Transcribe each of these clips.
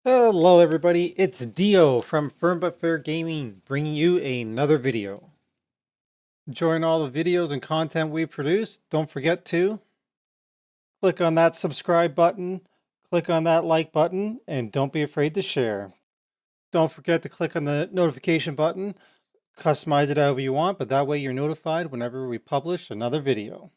Hello everybody, it's Dio from Firm But Fair Gaming, bringing you another video. Enjoying all the videos and content we produce, don't forget to click on that subscribe button, click on that like button, and don't be afraid to share. Don't forget to click on the notification button, customize it however you want, but that way you're notified whenever we publish another video.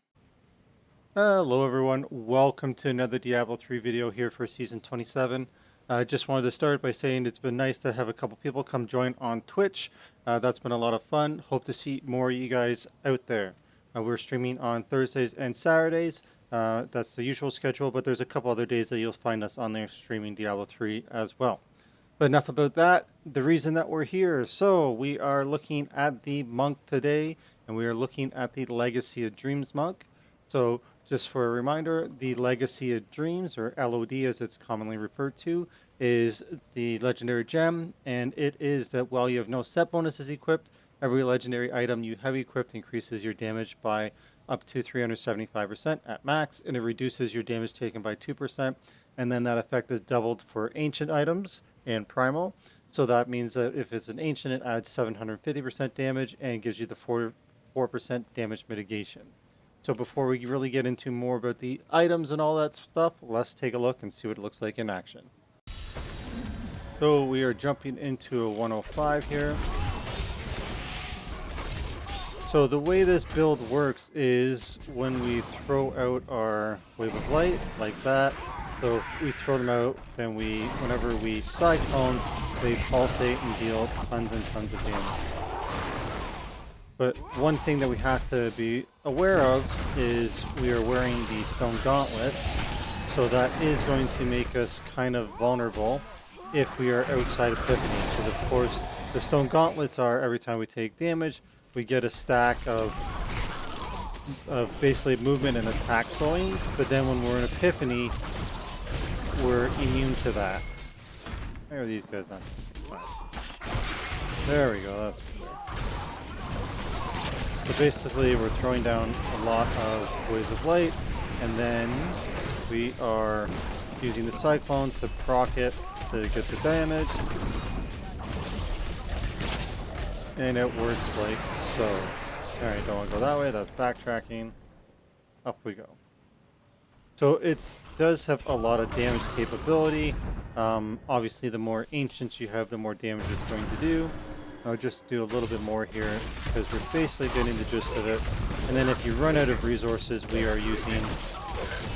Hello everyone, welcome to another Diablo 3 video here for Season 27. I just wanted to start by saying it's been nice to have a couple people come join on Twitch. That's been a lot of fun. Hope to see more of you guys out there. We're streaming on Thursdays and Saturdays. That's the usual schedule, but there's a couple other days that you'll find us on there streaming Diablo 3 as well. But enough about that. The reason that we're here. So we are looking at the monk today, and we are looking at the Legacy of Dreams monk. So just for a reminder, the Legacy of Dreams, or LOD as it's commonly referred to, is the legendary gem, and it is that while you have no set bonuses equipped, every legendary item you have equipped increases your damage by up to 375% at max, and it reduces your damage taken by 2%, and then that effect is doubled for ancient items and primal. So that means that if it's an ancient, it adds 750% damage and gives you the 4% damage mitigation. So before we really get into more about the items and all that stuff, let's take a look and see what it looks like in action. So we are jumping into a 105 here. So the way this build works is when we throw out our Wave of Light, like that. So we throw them out, then whenever we cyclone, they pulsate and deal tons and tons of damage. But one thing that we have to be aware of is we are wearing the stone gauntlets, so that is going to make us kind of vulnerable if we are outside Epiphany. Because of course, the stone gauntlets are every time we take damage, we get a stack of basically movement and attack slowing, but then when we're in Epiphany, we're immune to that. Where are these guys now? There we go, that's so basically we're throwing down a lot of Waves of Light, and then we are using the Cyclone to proc it to get the damage. And it works like so. Alright, don't want to go that way, that's backtracking. Up we go. So it does have a lot of damage capability. Obviously the more ancients you have, the more damage it's going to do. I'll just do a little bit more here because we're basically getting the gist of it. And then if you run out of resources, we are using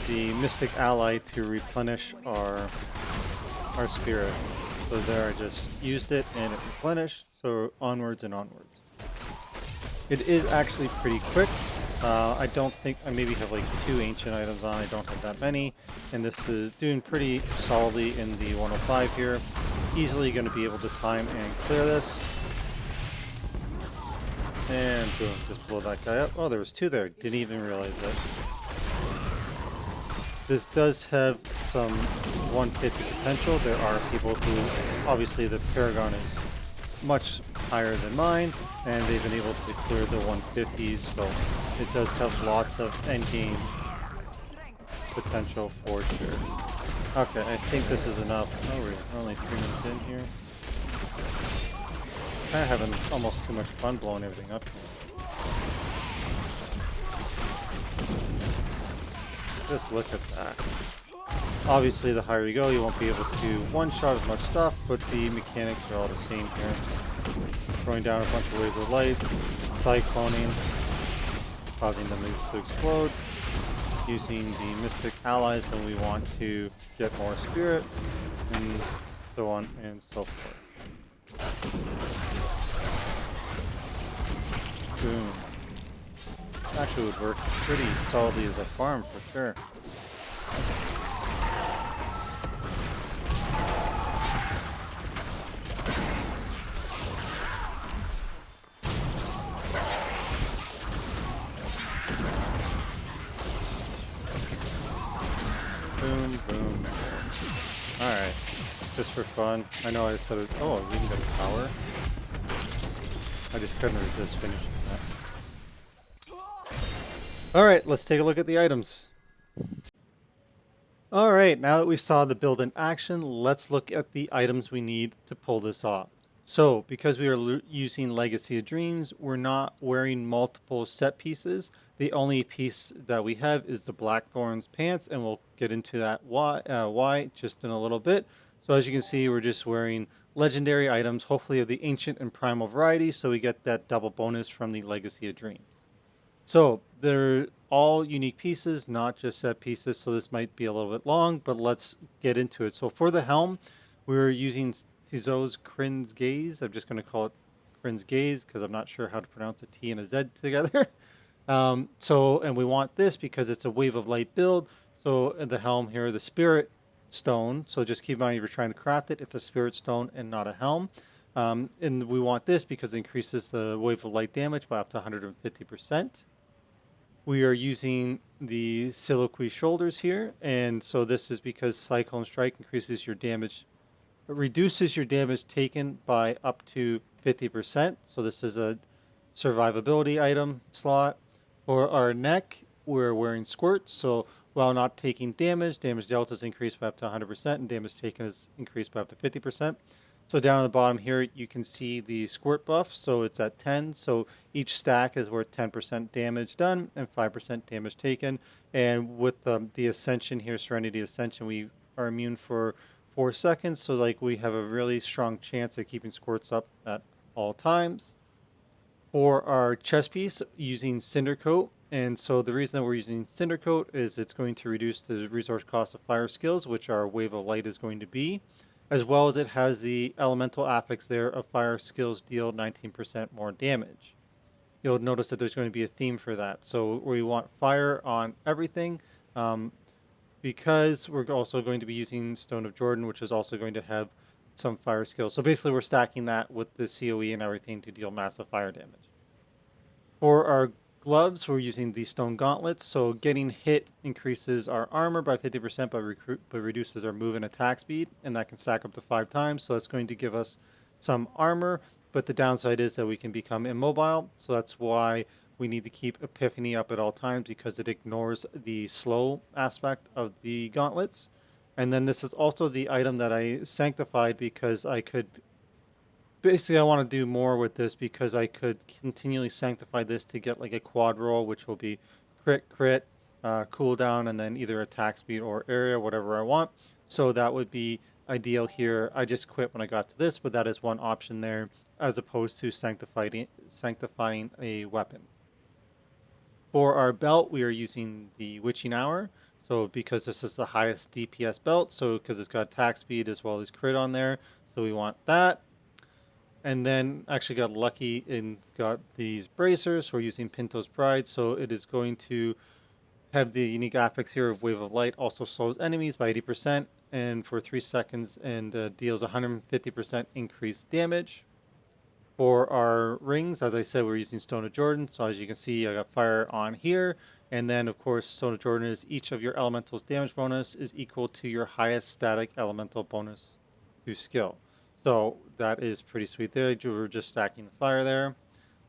the Mystic Ally to replenish our spirit. So there, I just used it and it replenished. So onwards and onwards. It is actually pretty quick. I don't think I maybe have like 2 ancient items on. I don't have that many, and this is doing pretty solidly in the 105 here. Easily going to be able to time and clear this. And boom, just blow that guy up. Oh, there was 2 there. Didn't even realize that. This does have some 150 potential. There are people who, obviously the Paragon is much higher than mine, and they've been able to clear the 150s, so it does have lots of endgame potential for sure. Okay, I think this is enough. Oh, we're only 3 minutes in here. Kind of having almost too much fun blowing everything up here. Just look at that. Obviously, the higher you go, you won't be able to one-shot as much stuff, but the mechanics are all the same here. Throwing down a bunch of Waves of Light, cycloning, causing them to explode, using the Mystic Allies when we want to get more spirit, and so on and so forth. Boom. Actually would work pretty solidly as a farm for sure. Boom, boom. Alright. Just for fun. I know I said it. Oh, we can get a power. I just couldn't resist finishing that. Alright, let's take a look at the items. All right, now that we saw the build in action, let's look at the items we need to pull this off. So, because we are using Legacy of Dreams, we're not wearing multiple set pieces. The only piece that we have is the Blackthorn's pants, and we'll get into that why just in a little bit. So as you can see, we're just wearing legendary items, hopefully of the ancient and primal variety, so we get that double bonus from the Legacy of Dreams. So they're all unique pieces, not just set pieces. So this might be a little bit long, but let's get into it. So for the helm, we're using Tizot's Crin's Gaze. I'm just going to call it Crin's Gaze because I'm not sure how to pronounce a T and a Z together. And we want this because it's a Wave of Light build. So in the helm here, the Spirit Stone. So just keep in mind if you're trying to craft it, it's a Spirit Stone and not a helm. And we want this because it increases the Wave of Light damage by up to 150%. We are using the Soliloquy shoulders here, and so this is because Cyclone Strike increases your damage, reduces your damage taken by up to 50%. So this is a survivability item slot. For our neck, we're wearing squirts, so while not taking damage, damage delta is increased by up to 100%, and damage taken is increased by up to 50%. So down at the bottom here, you can see the squirt buff. So it's at 10. So each stack is worth 10% damage done and 5% damage taken. And with the Ascension here, Serenity Ascension, we are immune for 4 seconds. So like we have a really strong chance of keeping squirts up at all times. For our chest piece, using Cinder Coat. And so the reason that we're using Cinder Coat is it's going to reduce the resource cost of fire skills, which our Wave of Light is going to be, as well as it has the elemental affix there of fire skills deal 19% more damage. You'll notice that there's going to be a theme for that. So we want fire on everything because we're also going to be using Stone of Jordan, which is also going to have some fire skills. So basically we're stacking that with the COE and everything to deal massive fire damage. For our gloves, we're using the stone gauntlets. So getting hit increases our armor by 50%, but reduces our move and attack speed, and that can stack up to 5 times. So that's going to give us some armor, but the downside is that we can become immobile. So that's why we need to keep Epiphany up at all times, because it ignores the slow aspect of the gauntlets. And then this is also the item that I sanctified because I could basically I want to do more with this because I could continually sanctify this to get like a quad roll, which will be crit, cooldown, and then either attack speed or area, whatever I want. So that would be ideal here. I just quit when I got to this, but that is one option there as opposed to sanctifying a weapon. For our belt, we are using the Witching Hour. So because this is the highest DPS belt, so because it's got attack speed as well as crit on there, so we want that. And then actually got lucky and got these bracers. So we're using Pinto's Pride. So it is going to have the unique affix here of Wave of Light. Also slows enemies by 80% and for 3 seconds, and deals 150% increased damage. For our rings, as I said, we're using Stone of Jordan. So as you can see, I got fire on here. And then, of course, Stone of Jordan is each of your elementals damage bonus is equal to your highest static elemental bonus to skill. So that is pretty sweet there. We're just stacking the fire there.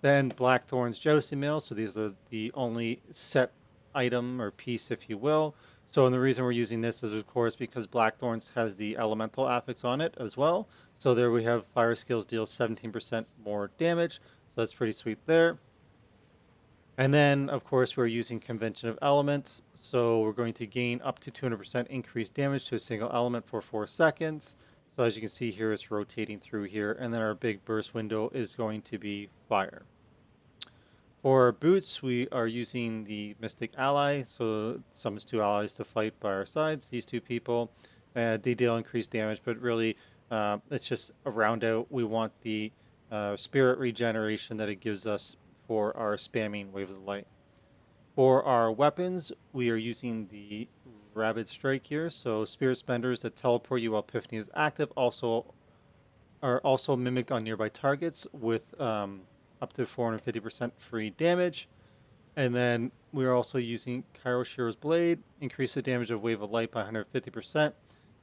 Then Blackthorn's Jousting Mail. So these are the only set item or piece, if you will. So, and the reason we're using this is, of course, because Blackthorns has the elemental affix on it as well. So there we have fire skills deal 17% more damage. So that's pretty sweet there. And then, of course, we're using Convention of Elements. So we're going to gain up to 200% increased damage to a single element for 4 seconds. So as you can see here, it's rotating through here. And then our big burst window is going to be fire. For boots, we are using the Mystic Ally. So summons 2 allies to fight by our sides. These 2 people, they deal increased damage, but really it's just a round out. We want the spirit regeneration that it gives us for our spamming Wave of the Light. For our weapons, we are using the Rabid Strike here. So Spirit Spenders that teleport you while Epiphany is active are also mimicked on nearby targets with up to 450% free damage. And then we're also using Kairoshiro's Blade, increase the damage of Wave of Light by 150%.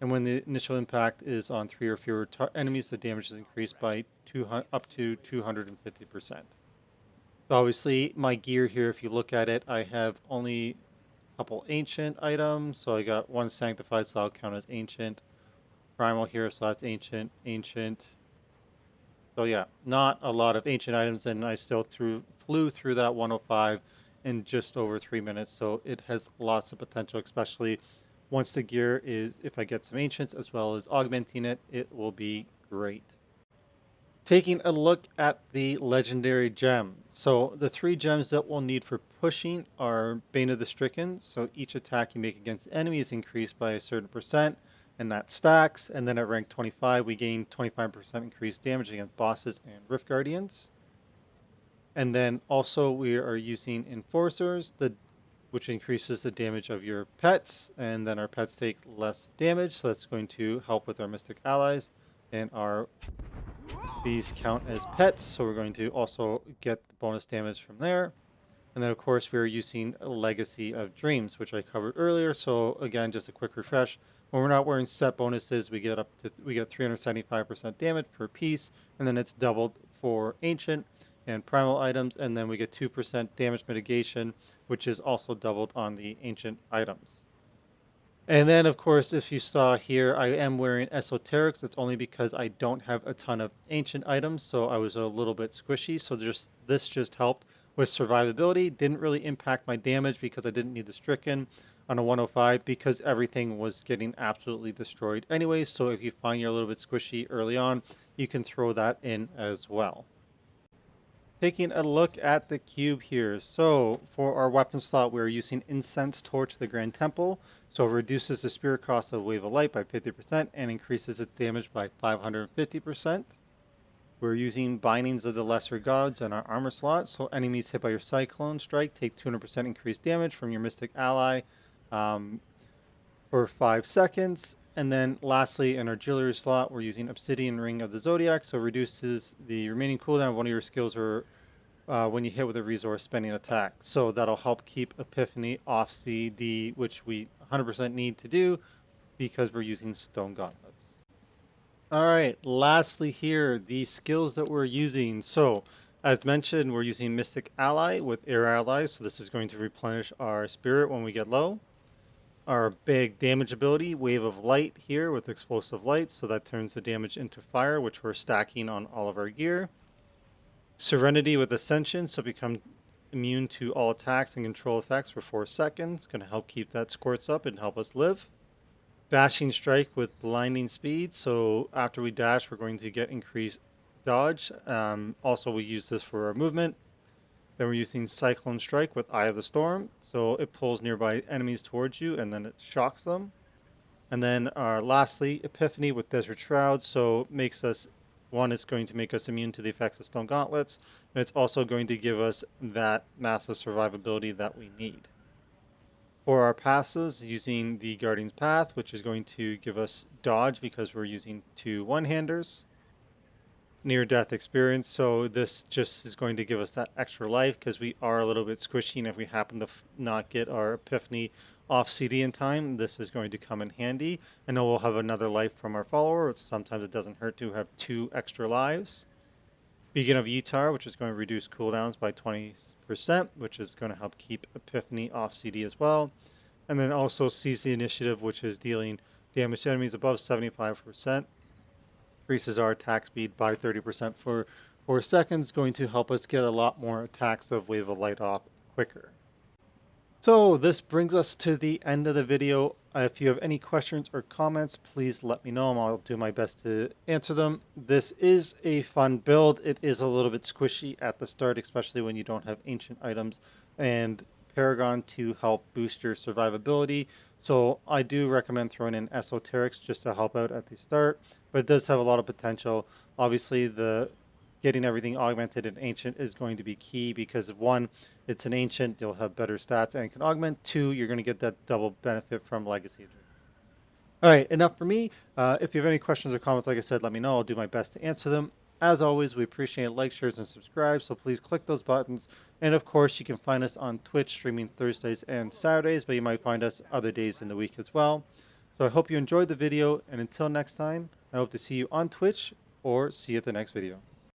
And when the initial impact is on 3 or fewer enemies, the damage is increased by up to 250%. So obviously my gear here, if you look at it, I have only couple ancient items. So I got one sanctified, so that'll count as ancient. Primal here, so that's ancient, ancient. So yeah, not a lot of ancient items, and I still flew through that 105 in just over 3 minutes. So it has lots of potential, especially once the gear is, if I get some ancients as well as augmenting it, it will be great. Taking a look at the legendary gem. So the 3 gems that we'll need for pushing are Bane of the Stricken. So each attack you make against enemies is increased by a certain percent, and that stacks. And then at rank 25, we gain 25% increased damage against bosses and Rift Guardians. And then also we are using Enforcers, which increases the damage of your pets, and then our pets take less damage. So that's going to help with our Mystic allies, and these count as pets, so we're going to also get the bonus damage from there. And then of course we're using a Legacy of Dreams, which I covered earlier. So again, just a quick refresh. When we're not wearing set bonuses, we get 375% damage per piece, and then it's doubled for ancient and primal items, and then we get 2% damage mitigation, which is also doubled on the ancient items. And then, of course, if you saw here, I am wearing esoterics. That's only because I don't have a ton of ancient items, so I was a little bit squishy. So this just helped with survivability. Didn't really impact my damage because I didn't need the stricken on a 105 because everything was getting absolutely destroyed anyways. So if you find you're a little bit squishy early on, you can throw that in as well. Taking a look at the cube here. So for our weapon slot, we're using Incense Torch of the Grand Temple. So it reduces the spirit cost of Wave of Light by 50% and increases its damage by 550%. We're using Bindings of the Lesser Gods in our armor slot. So enemies hit by your Cyclone Strike take 200% increased damage from your Mystic ally for 5 seconds. And then lastly, in our Jewelry slot, we're using Obsidian Ring of the Zodiac. So it reduces the remaining cooldown of one of your skills or when you hit with a resource spending attack. So that'll help keep Epiphany off CD, which we 100% need to do because we're using Stone Gauntlets. All right, lastly here, the skills that we're using. So as mentioned, we're using Mystic Ally with Air Allies. So this is going to replenish our spirit when we get low. Our big damage ability, Wave of Light here with Explosive Light. So that turns the damage into fire, which we're stacking on all of our gear. Serenity with Ascension, so become immune to all attacks and control effects for 4 seconds. Going to help keep that squirts up and help us live. Dashing Strike with Blinding Speed, so after we dash, we're going to get increased dodge. Also, we use this for our movement. Then we're using Cyclone Strike with Eye of the Storm, so it pulls nearby enemies towards you and then it shocks them. And then lastly, Epiphany with Desert Shroud, so makes us, it's going to make us immune to the effects of Stone Gauntlets, and it's also going to give us that massive survivability that we need. For our passes, using the Guardian's Path, which is going to give us dodge because we're using 2 one-handers. Near-death experience, so this just is going to give us that extra life because we are a little bit squishy, and if we happen to not get our Epiphany off CD in time, this is going to come in handy. I know we'll have another life from our follower. Sometimes it doesn't hurt to have 2 extra lives. Beacon of Utar, which is going to reduce cooldowns by 20%, which is going to help keep Epiphany off CD as well. And then also Seize the Initiative, which is dealing damage to enemies above 75%. Increases our attack speed by 30% for 4 seconds, going to help us get a lot more attacks of Wave of Light off quicker. So this brings us to the end of the video. If you have any questions or comments, please let me know. I'll do my best to answer them. This is a fun build. It is a little bit squishy at the start, especially when you don't have ancient items and Paragon to help boost your survivability. So I do recommend throwing in esoterics just to help out at the start, but it does have a lot of potential. Obviously, getting everything augmented in ancient is going to be key because 1, it's an ancient, you'll have better stats and can augment. 2, you're going to get that double benefit from Legacy of Dreams. All right, enough for me. If you have any questions or comments, like I said, let me know. I'll do my best to answer them. As always, we appreciate likes, shares, and subscribe, so please click those buttons. And of course, you can find us on Twitch, streaming Thursdays and Saturdays, but you might find us other days in the week as well. So I hope you enjoyed the video, and until next time, I hope to see you on Twitch or see you at the next video.